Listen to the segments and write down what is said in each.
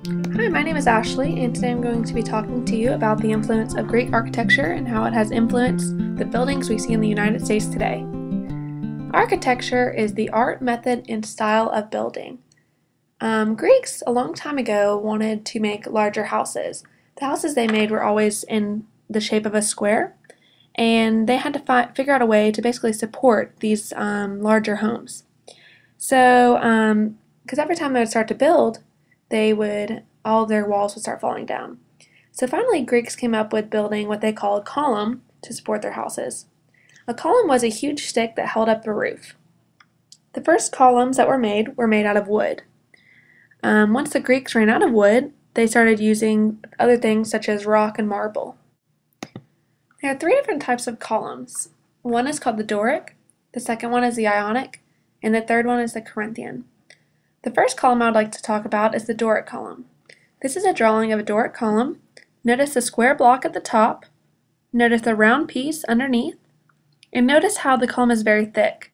Hi, my name is Ashley, and today I'm going to be talking to you about the influence of Greek architecture and how it has influenced the buildings we see in the United States today. Architecture is the art, method, and style of building. Greeks, a long time ago, wanted to make larger houses. The houses they made were always in the shape of a square, and they had to figure out a way to basically support these larger homes. So, because every time they would start to build, all of their walls would start falling down. So finally, Greeks came up with building what they call a column to support their houses. A column was a huge stick that held up a roof. The first columns that were made out of wood. Once the Greeks ran out of wood, they started using other things such as rock and marble. There are three different types of columns. One is called the Doric, the second one is the Ionic, and the third one is the Corinthian. The first column I would like to talk about is the Doric column. This is a drawing of a Doric column. Notice the square block at the top, notice the round piece underneath, and notice how the column is very thick.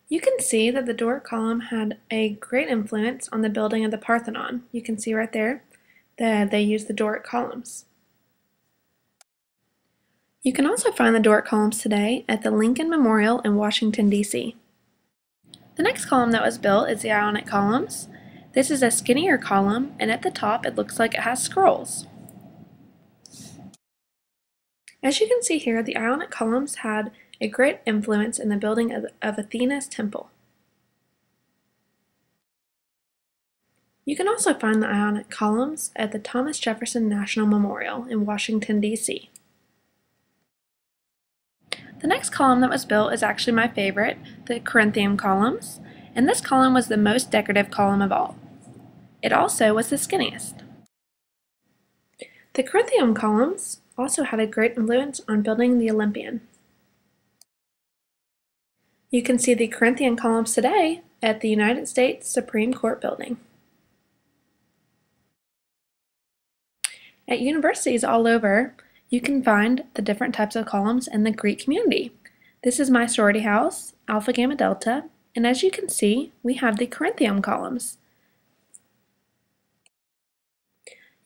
You can see that the Doric column had a great influence on the building of the Parthenon. You can see right there that they used the Doric columns. You can also find the Doric columns today at the Lincoln Memorial in Washington, D.C. The next column that was built is the Ionic columns. This is a skinnier column, and at the top it looks like it has scrolls. As you can see here, the Ionic columns had a great influence in the building of Athena's temple. You can also find the Ionic columns at the Thomas Jefferson National Memorial in Washington, D.C. The next column that was built is actually my favorite, the Corinthian columns, and this column was the most decorative column of all. It also was the skinniest. The Corinthian columns also had a great influence on building the Olympian. You can see the Corinthian columns today at the United States Supreme Court building. At universities all over, you can find the different types of columns in the Greek community. This is my sorority house, Alpha Gamma Delta, and as you can see, we have the Corinthian columns.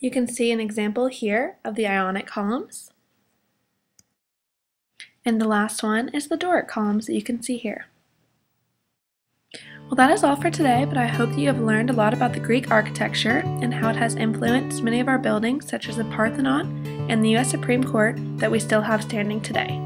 You can see an example here of the Ionic columns. And the last one is the Doric columns that you can see here. Well, that is all for today, but I hope that you have learned a lot about the Greek architecture and how it has influenced many of our buildings, such as the Parthenon and the U.S. Supreme Court, that we still have standing today.